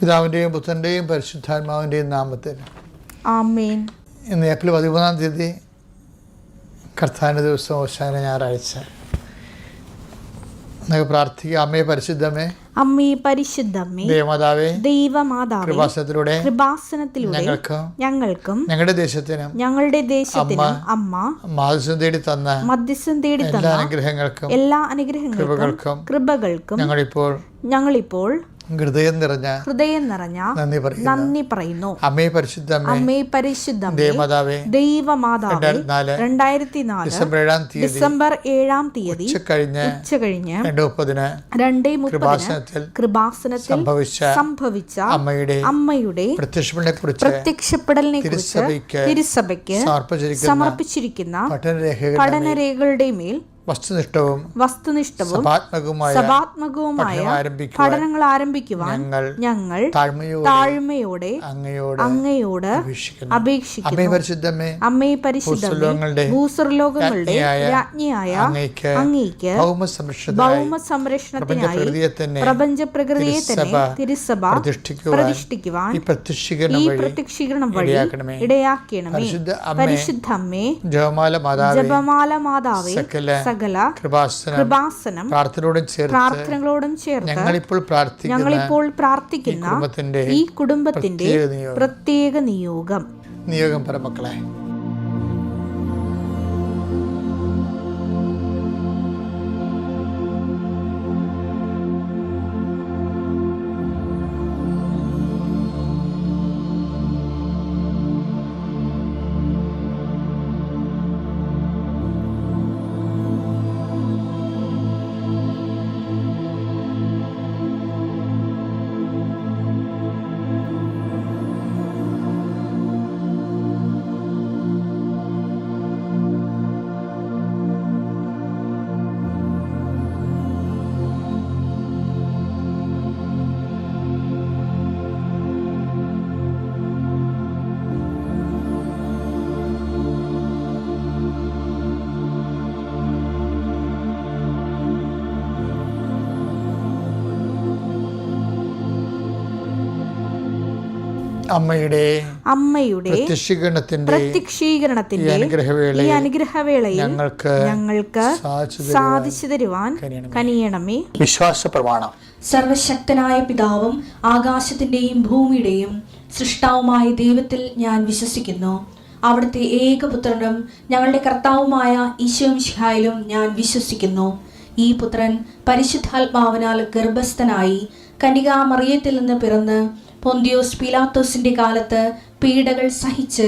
പിതാവിൻ്റെയും പുത്രൻ്റെയും പരിശുദ്ധാത്മാവിൻ്റെയും നാമത്തിൽ ആമേൻ. ഇന്ന് ഏപ്രിൽ 13 കർത്താവിൻ്റെ ദിവസം ഓശാന ഞായറാഴ്ച. നമുക്ക് പ്രാർത്ഥിക്കാം. അമ്മേ പരിശുദ്ധമേ, അമ്മേ പരിശുദ്ധമേ, ദൈവമാതാവേ, ദൈവമാതാവേ, കൃപാസനത്തിലൂടെ ഞങ്ങൾക്കും ഞങ്ങളുടെ ദേശത്തിനും അമ്മ മധ്യസ്ഥം തേടി തന്ന എല്ലാ അനുഗ്രഹങ്ങൾക്കും കൃപകൾക്കും ഞങ്ങളിപ്പോൾ ഹൃദയം നിറഞ്ഞ നന്ദി പറയുന്നു. അമ്മേ പരിശുദ്ധമേ, ദൈവമാതാവേ, 2004 ഡിസംബർ 7 ഉച്ചകഴിഞ്ഞ് 2:30 കൃപാസനത്തിൽ സംഭവിച്ച അമ്മയുടെ പ്രത്യക്ഷപ്പെടലിനെ കുറിച്ച് തിരുസഭയ്ക്ക് സമർപ്പിച്ചിരിക്കുന്ന പഠനരേഖകളുടെ മേൽ വസ്തുനിഷ്ഠവും സഭാത്മകവുമായ പഠനങ്ങൾ ആരംഭിക്കുവാൻ ഞങ്ങൾ താഴ്മയോടെ അങ്ങയോട് അപേക്ഷിക്കുന്നു. അമ്മേ പരിശുദ്ധമേ, ഭൂസ്വർലോകങ്ങളുടെ രാജ്ഞിയായ അങ്ങേക്ക് ഭൗമ സംരക്ഷണത്തിനായി പ്രപഞ്ച പ്രകൃതിയെ തന്നെ തിരുസഭ പ്രതിഷ്ഠിക്കുവാൻ ഈ പ്രത്യക്ഷീകരണം വഴി ഇടയാക്കണമേ. പരിശുദ്ധമ്മേ, ജപമാല മാതാവേ, സകല കൃപാസനം പ്രാർത്ഥനകളോടും ചേർത്ത് ഞങ്ങളിപ്പോൾ പ്രാർത്ഥിക്കുന്ന ഈ കുടുംബത്തിന്റെ പ്രത്യേക നിയോഗം പരമക്കളെ. അമ്മയുടെ പ്രത്യക്ഷീകരണത്തിന്റെ ഈ അനുഗ്രഹവേളയിൽ ഞങ്ങൾക്ക് സാധിച്ചു തരുവാൻ കനിയണമേ. വിശ്വാസ പ്രമാണം. സർവശക്തനായ പിതാവും ആകാശത്തിന്റെയും ഭൂമിയുടെയും സൃഷ്ടാവുമായ ദൈവത്തിൽ ഞാൻ വിശ്വസിക്കുന്നു. അവിടുത്തെ ഏകപുത്രനും ഞങ്ങളുടെ കർത്താവുമായ ഈശോമിശിഹായിലും ഞാൻ വിശ്വസിക്കുന്നു. ഈ പുത്രൻ പരിശുദ്ധാത്മാവിനാൽ ഗർഭസ്ഥനായി കന്യകാമറിയത്തിൽ നിന്ന് പിറന്ന് പൊന്തിയോസ് പീലാത്തോസിന്റെ കാലത്ത് പീഡകൾ സഹിച്ച്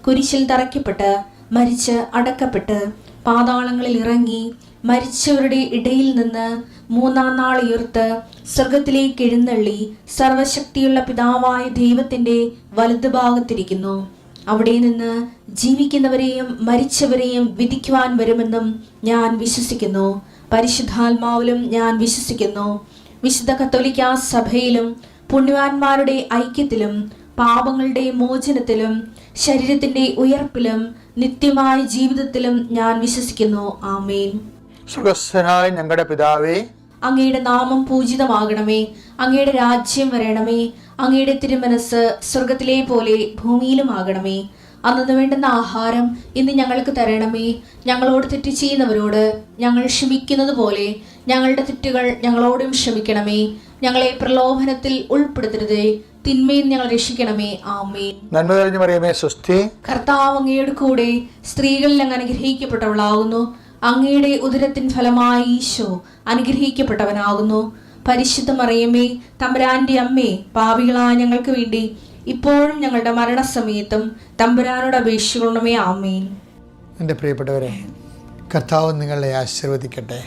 കുരിശിൽ തറയ്ക്കപ്പെട്ട് മരിച്ച് അടക്കപ്പെട്ട് പാതാളങ്ങളിൽ ഇറങ്ങി മരിച്ചവരുടെ ഇടയിൽ നിന്ന് 3-ാം നാൾ ഉയർത്ത് സ്വർഗത്തിലേക്ക് എഴുന്നള്ളി സർവശക്തിയുള്ള പിതാവായ ദൈവത്തിന്റെ വലതുഭാഗത്തിരിക്കുന്നു. അവിടെ നിന്ന് ജീവിക്കുന്നവരെയും മരിച്ചവരെയും വിധിക്കുവാൻ വരുമെന്നും ഞാൻ വിശ്വസിക്കുന്നു. പരിശുദ്ധാത്മാവിലും ഞാൻ വിശ്വസിക്കുന്നു. വിശുദ്ധ കത്തോലിക്കാ സഭയിലും പുണ്യവാന്മാരുടെ ഐക്യത്തിലും പാപങ്ങളുടെ മോചനത്തിലും ശരീരത്തിന്റെ ഉയർപ്പിലും നിത്യമായ ജീവിതത്തിലും ഞാൻ വിശ്വസിക്കുന്നു. ആമേൻ. സ്വർഗ്ഗസ്ഥനായ ഞങ്ങളുടെ പിതാവേ, അങ്ങയുടെ നാമം പൂജിതമാകണമേ. അങ്ങയുടെ രാജ്യം വരണമേ. അങ്ങയുടെ തിരുമനസ് സ്വർഗത്തിലെ പോലെ ഭൂമിയിലുമാകണമേ. അന്നു വേണ്ടുന്ന ആഹാരം ഇന്ന് ഞങ്ങൾക്ക് തരണമേ. ഞങ്ങളോട് തെറ്റ് ചെയ്യുന്നവരോട് ഞങ്ങൾ ക്ഷമിക്കുന്നത് പോലെ ഞങ്ങളുടെ തെറ്റുകൾ ഞങ്ങളോടും ക്ഷമിക്കണമേ. ഞങ്ങളെ പ്രലോഭനത്തിൽ ഉൾപ്പെടുത്തരുതേ, തിന്മയിൽ ഞങ്ങൾ രക്ഷിക്കണമേ. ആമേൻ. നന്മ നിറഞ്ഞ മറിയമേ, സ്വസ്തി. കർത്താവ് അങ്ങയുടെ കൂടെ സ്ത്രീകളിൽ അങ്ങ് അനുഗ്രഹിക്കപ്പെട്ടവളാകുന്നു. അങ്ങയുടെ ഉദരത്തിൻ ഫലമായി ഈശോ അനുഗ്രഹിക്കപ്പെട്ടവനാകുന്നു. പരിശുദ്ധ മറിയമേ, തമ്പുരാന്റെ അമ്മേ, പാപികളായ ഞങ്ങൾക്ക് വേണ്ടി ഇപ്പോഴും ഞങ്ങളുടെ മരണസമയത്തും തമ്പുരാനോട് അപേക്ഷിക്കണമേ. ആമേൻ. എൻ്റെ പ്രിയപ്പെട്ടവരെ, കർത്താവ് നിങ്ങളെ ആശീർവദിക്കട്ടെ.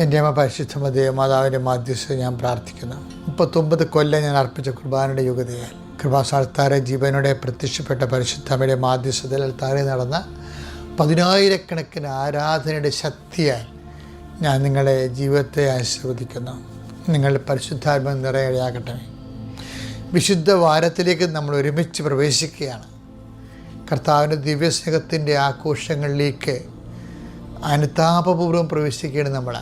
എൻ്റെ അമ്മ പരിശുദ്ധ ദേവമാതാവിൻ്റെ മാധ്യസ്ഥ ഞാൻ പ്രാർത്ഥിക്കുന്നു. 39 കൊല്ലം ഞാൻ അർപ്പിച്ച കുർബാനയുടെ യുഗതയാൽ കൃപാസാൽത്താരെ ജീവനോടെ പ്രത്യക്ഷപ്പെട്ട പരിശുദ്ധമ്മയുടെ മാധ്യസ്ഥതയിൽ താരെ നടന്ന 10,000 ആരാധനയുടെ ശക്തിയാൽ ഞാൻ നിങ്ങളെ ജീവിതത്തെ ആശീർവദിക്കുന്നു. നിങ്ങൾ പരിശുദ്ധാത്മ നിറയടയാകട്ടെ. വിശുദ്ധ വാരത്തിലേക്ക് നമ്മൾ ഒരുമിച്ച് പ്രവേശിക്കുകയാണ്. കർത്താവിൻ്റെ ദിവ്യസ്നേഹത്തിൻ്റെ ആഘോഷങ്ങളിലേക്ക് അനുതാപപൂർവ്വം പ്രവേശിക്കുകയാണ് നമ്മൾ.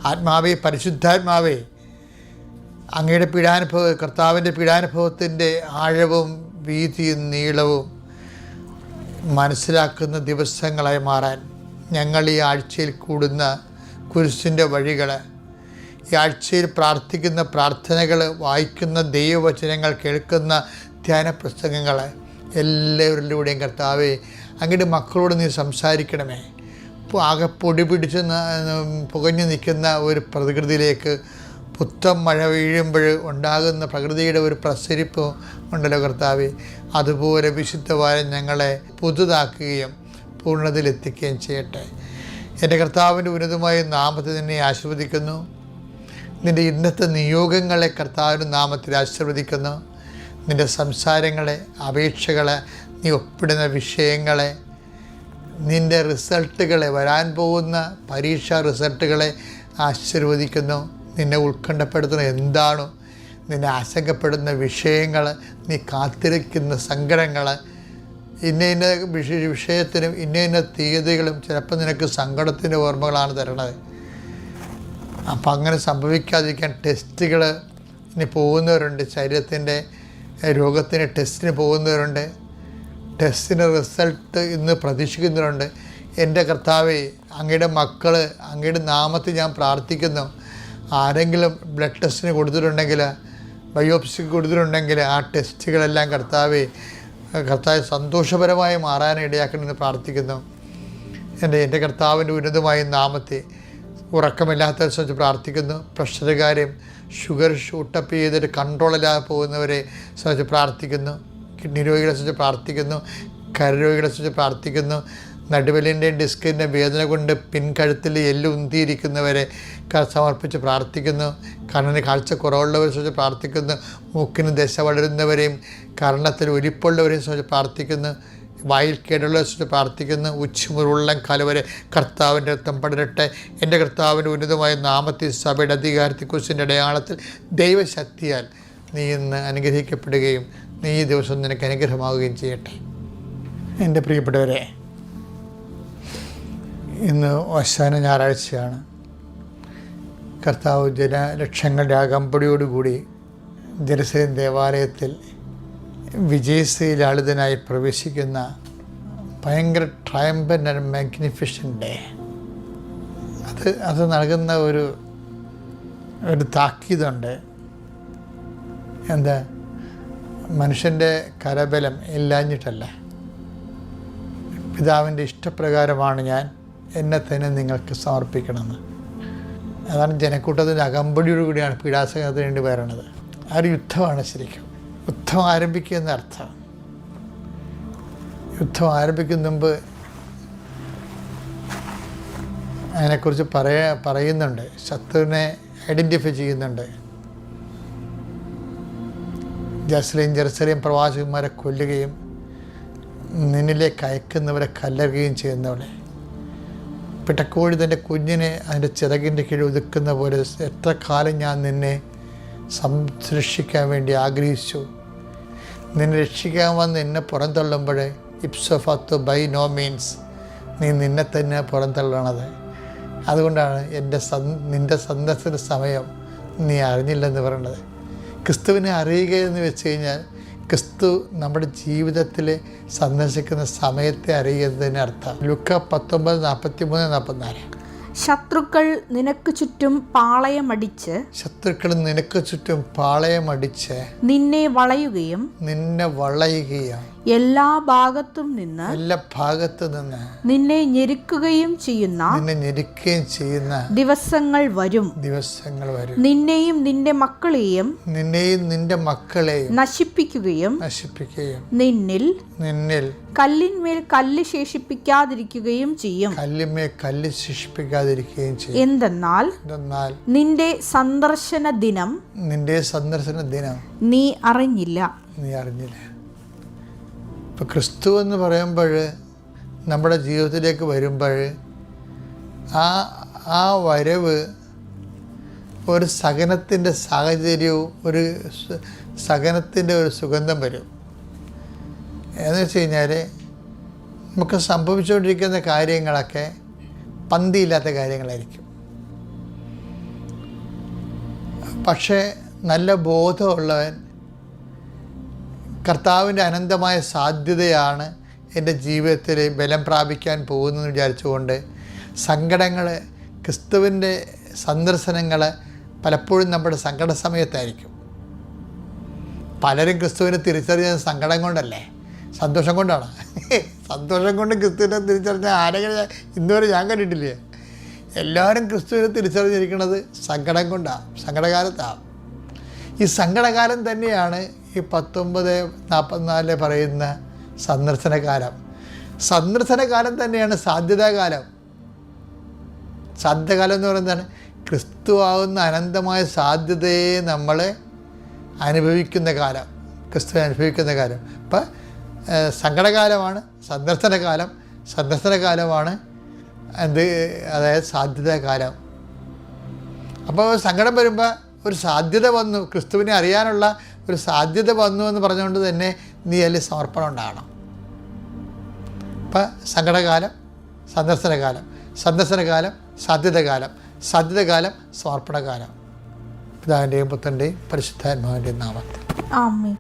ആത്മാവേ, പരിശുദ്ധാത്മാവേ, അങ്ങയുടെ കർത്താവിൻ്റെ പീഡാനുഭവത്തിൻ്റെ ആഴവും വീതിയും നീളവും മനസ്സിലാക്കുന്ന ദിവസങ്ങളായി മാറാൻ ഞങ്ങൾ ഈ ആഴ്ചയിൽ കൂടുന്ന കുരിശിൻ്റെ വഴികൾ, ഈ ആഴ്ചയിൽ പ്രാർത്ഥിക്കുന്ന പ്രാർത്ഥനകൾ, വായിക്കുന്ന ദൈവവചനങ്ങൾ, കേൾക്കുന്ന ധ്യാന പ്രസംഗങ്ങൾ എല്ലാവരിലൂടെയും കർത്താവേ അങ്ങയുടെ മക്കളോട് നീ സംസാരിക്കണമേ. ആകെ പൊടി പിടിച്ച് പുകഞ്ഞു നിൽക്കുന്ന ഒരു പ്രകൃതിയിലേക്ക് പുത്തൻ മഴ വീഴുമ്പോൾ ഉണ്ടാകുന്ന പ്രകൃതിയുടെ ഒരു പ്രസരിപ്പ് ഉണ്ടല്ലോ കർത്താവേ, അതുപോലെ വിശുദ്ധവാരം ഞങ്ങളെ പുതുതാക്കുകയും പൂർണ്ണതയിലെത്തിക്കുകയും ചെയ്യട്ടെ. എൻ്റെ കർത്താവിൻ്റെ ഉന്നതമായ നാമത്തിൽ നിന്നെ ആശീർവദിക്കുന്നു. നിൻ്റെ ഇന്നത്തെ നിയോഗങ്ങളെ കർത്താവിൻ്റെ നാമത്തിൽ ആശീർവദിക്കുന്നു. നിൻ്റെ സംസാരങ്ങളെ, അപേക്ഷകളെ, നീ ഒപ്പിടുന്ന വിഷയങ്ങളെ, നിൻ്റെ റിസൾട്ടുകളെ, വരാൻ പോകുന്ന പരീക്ഷാ റിസൾട്ടുകളെ ആശീർവദിക്കുന്നു. നിന്നെ ഉത്കണ്ഠപ്പെടുത്തുന്ന എന്താണോ, നിന്നെ ആശങ്കപ്പെടുന്ന വിഷയങ്ങൾ, നീ കാത്തിരിക്കുന്ന സങ്കടങ്ങൾ, ഇന്ന വിഷയത്തിനും ഇന്ന തീയതികളും ചിലപ്പോൾ നിനക്ക് സങ്കടത്തിൻ്റെ ഓർമ്മകളാണ് തരണത്. അപ്പം അങ്ങനെ സംഭവിക്കാതിരിക്കാൻ ടെസ്റ്റുകൾ ഇനി പോകുന്നവരുണ്ട്. ശരീരത്തിൻ്റെ രോഗത്തിന് ടെസ്റ്റിന് പോകുന്നവരുണ്ട്. ടെസ്റ്റിൻ്റെ റിസൾട്ട് ഇന്ന് പ്രതീക്ഷിക്കുന്നവരുണ്ട്. എൻ്റെ കർത്താവേ, അങ്ങയുടെ മക്കൾ അങ്ങയുടെ നാമത്തിൽ ഞാൻ പ്രാർത്ഥിക്കുന്നു. ആരെങ്കിലും ബ്ലഡ് ടെസ്റ്റിന് കൊടുത്തിട്ടുണ്ടെങ്കിൽ, ബയോപ്സിക്ക് കൊടുത്തിട്ടുണ്ടെങ്കിൽ ആ ടെസ്റ്റുകളെല്ലാം കർത്താവെ സന്തോഷപരമായി മാറാൻ ഇടയാക്കണമെന്ന് പ്രാർത്ഥിക്കുന്നു. എൻ്റെ കർത്താവിൻ്റെ ഉന്നതമായ നാമത്തെ ഉറക്കമില്ലാത്തവരെ സംബന്ധിച്ച് പ്രാർത്ഥിക്കുന്നു. പ്രഷറുകാരെയും ഷുഗർ ഷൂട്ടപ്പ് ചെയ്തിട്ട് കൺട്രോളില്ലാതെ പോകുന്നവരെ സംബന്ധിച്ച് പ്രാർത്ഥിക്കുന്നു. കിഡ്നി രോഗികളെ സംബന്ധിച്ച് പ്രാർത്ഥിക്കുന്നു. കരരോഗികളെ സംബന്ധിച്ച് പ്രാർത്ഥിക്കുന്നു. നടുവലിൻ്റെയും ഡിസ്കിൻ്റെ വേദന കൊണ്ട് പിൻകഴുത്തിൽ എല്ല് ഉന്തിയിരിക്കുന്നവരെ സമർപ്പിച്ച് പ്രാർത്ഥിക്കുന്നു. കണ്ണിന് കാഴ്ച കുറവുള്ളവരെ സംബന്ധിച്ച് പ്രാർത്ഥിക്കുന്നു. മൂക്കിന് ദശ വളരുന്നവരെയും കർണത്തിൽ ഒലിപ്പുള്ളവരെയും സംബന്ധിച്ച് പ്രാർത്ഥിക്കുന്നു. വായിൽ കേടുള്ളവരെ സംബന്ധിച്ച് പ്രാർത്ഥിക്കുന്നു. ഉച്ചമുരുള്ളം കാലുവരെ കർത്താവിൻ്റെ രക്തം പടരട്ടെ. എൻ്റെ കർത്താവിൻ്റെ ഉന്നതമായ നാമത്തിൽ സഭയുടെ അധികാരത്തെക്കുറിച്ചിൻ്റെ അടയാളത്തിൽ ദൈവശക്തിയാൽ നീ ഇന്ന് അനുഗ്രഹിക്കപ്പെടുകയും നീ ഈ ദിവസം നിനക്ക് അനുഗ്രഹമാവുകയും ചെയ്യട്ടെ. എൻ്റെ പ്രിയപ്പെട്ടവരെ, ഇന്ന് അവസാന ഞായറാഴ്ചയാണ്. കർത്താവ് ജനലക്ഷങ്ങളുടെ അകമ്പടിയോടുകൂടി ജെറുസലേം ദേവാലയത്തിൽ വിജയശ്രീലാളിതനായി പ്രവേശിക്കുന്ന ഭയങ്കര ട്രയംബൻ്റ് ആൻഡ് മാഗ്നിഫിഷ്യൻ്റ് ഡേ. അത് നൽകുന്ന ഒരു താക്കീതുണ്ട്. എന്താ, മനുഷ്യൻ്റെ കരബലം ഇല്ലാഞ്ഞിട്ടല്ല, പിതാവിൻ്റെ ഇഷ്ടപ്രകാരമാണ് ഞാൻ എന്നെ തന്നെ നിങ്ങൾക്ക് സമർപ്പിക്കണമെന്ന്. അതാണ് ജനക്കൂട്ടത്തിൻ്റെ അകമ്പടിയോടുകൂടിയാണ് പീഡാസഹനത്തിന് വേണ്ടി വരണത്. ആ ഒരു യുദ്ധമാണ് ശരിക്കും. യുദ്ധം ആരംഭിക്കുക എന്ന അർത്ഥം. യുദ്ധം ആരംഭിക്കുന്ന മുമ്പ് അതിനെക്കുറിച്ച് പറയുന്നുണ്ട്. ശത്രുവിനെ ഐഡൻറ്റിഫൈ ചെയ്യുന്നുണ്ട്. ജെറുസലേം പ്രവാസികന്മാരെ കൊല്ലുകയും നിന്നിലേക്ക് അയക്കുന്നവരെ കല്ലെറുകയും ചെയ്യുന്നവളെ, പിടക്കോഴി തൻ്റെ കുഞ്ഞിനെ അതിൻ്റെ ചിറകിൻ്റെ കീഴിൽ ഒതുക്കുന്ന പോലെ എത്ര കാലം ഞാൻ നിന്നെ സംരക്ഷിക്കാൻ വേണ്ടി ആഗ്രഹിച്ചു. നിന്നെ രക്ഷിക്കാൻ വന്ന് എന്നെ പുറന്തള്ളുമ്പോൾ ഇപ്സോഫാത്ത് ബൈ നോ മീൻസ് നീ നിന്നെ തന്നെ പുറന്തള്ളണത്. അതുകൊണ്ടാണ് നിൻ്റെ സന്ദർശന സമയം നീ അറിഞ്ഞില്ലെന്ന് പറയുന്നത്. ക്രിസ്തുവിനെ അറിയുക എന്ന് വെച്ച് കഴിഞ്ഞാൽ ക്രിസ്തു നമ്മുടെ ജീവിതത്തിൽ സന്ദർശിക്കുന്ന സമയത്തെ അറിയുന്നതിന് അർത്ഥം. ലൂക്ക 19:43-44. ശത്രുക്കൾ നിനക്ക് ചുറ്റും പാളയമടിച്ച് നിന്നെ വളയുകയും എല്ലാ ഭാഗത്തും നിന്ന് നിന്നെ ഞെരുക്കുകയും ചെയ്യുന്ന ദിവസങ്ങൾ വരും. നിന്നെയും നിന്റെ മക്കളെയും നശിപ്പിക്കുകയും നിന്നിൽ കല്ലിന്മേൽ കല്ല് ശേഷിപ്പിക്കാതിരിക്കുകയും ചെയ്യും. എന്തെന്നാൽ നിന്റെ സന്ദർശന ദിനം നീ അറിഞ്ഞില്ല. ഇപ്പം ക്രിസ്തു എന്ന് പറയുമ്പോൾ നമ്മുടെ ജീവിതത്തിലേക്ക് വരുമ്പോൾ ആ വരവ് ഒരു സഹനത്തിൻ്റെ സാഹചര്യവും ഒരു സഹനത്തിൻ്റെ ഒരു സുഗന്ധം വരും. എന്ന് വെച്ച് കഴിഞ്ഞാൽ നമുക്ക് സംഭവിച്ചുകൊണ്ടിരിക്കുന്ന കാര്യങ്ങളൊക്കെ പന്തിയില്ലാത്ത കാര്യങ്ങളായിരിക്കും. പക്ഷേ നല്ല ബോധമുള്ളവൻ കർത്താവിൻ്റെ അനന്തമായ സാധ്യതയാണ് എൻ്റെ ജീവിതത്തിൽ ബലം പ്രാപിക്കാൻ പോകുന്നതെന്ന് വിചാരിച്ചുകൊണ്ട് സങ്കടങ്ങൾ, ക്രിസ്തുവിൻ്റെ സന്ദർശനങ്ങൾ പലപ്പോഴും നമ്മുടെ സങ്കട സമയത്തായിരിക്കും. പലരും ക്രിസ്തുവിനെ തിരിച്ചറിഞ്ഞത് സങ്കടം കൊണ്ടല്ലേ, സന്തോഷം കൊണ്ടാണ്. സന്തോഷം കൊണ്ട് ക്രിസ്തുവിനെ തിരിച്ചറിഞ്ഞ ആരെങ്കിലും ഇന്നുവരെ ഞാൻ കണ്ടിട്ടില്ലേ. എല്ലാവരും ക്രിസ്തുവിനെ തിരിച്ചറിഞ്ഞിരിക്കുന്നത് സങ്കടം കൊണ്ടാണ്, സങ്കടകാലത്താണ്. ഈ സങ്കടകാലം തന്നെയാണ് ഈ 1944 പറയുന്ന സന്ദർശനകാലം. സന്ദർശനകാലം തന്നെയാണ് സാധ്യതാകാലം. സാധ്യതകാലം എന്ന് പറയുന്നതാണ് ക്രിസ്തു ആകുന്ന അനന്തമായ സാധ്യതയെ നമ്മൾ അനുഭവിക്കുന്ന കാലം, ക്രിസ്തു അനുഭവിക്കുന്ന കാലം. അപ്പം സങ്കടകാലമാണ് സന്ദർശനകാലം, സന്ദർശനകാലമാണ് അതായത് സാധ്യതാകാലം. അപ്പോൾ സങ്കടം വരുമ്പോൾ ഒരു സാധ്യത വന്നു, ക്രിസ്തുവിനെ അറിയാനുള്ള ഒരു സാധ്യത വന്നു എന്ന് പറഞ്ഞുകൊണ്ട് തന്നെ നീ അതിൽ സമർപ്പണം ഉണ്ടാകണം. അപ്പം സങ്കടകാലം, സന്ദർശനകാലം, സന്ദർശനകാലം, സാധ്യതകാലം, സാധ്യതകാലം, സമർപ്പണകാലം. പിതാവിൻ്റെയും പുത്രൻ്റെയും പരിശുദ്ധാത്മാവിൻ്റെയും നാമത്തിൽ ആമേൻ.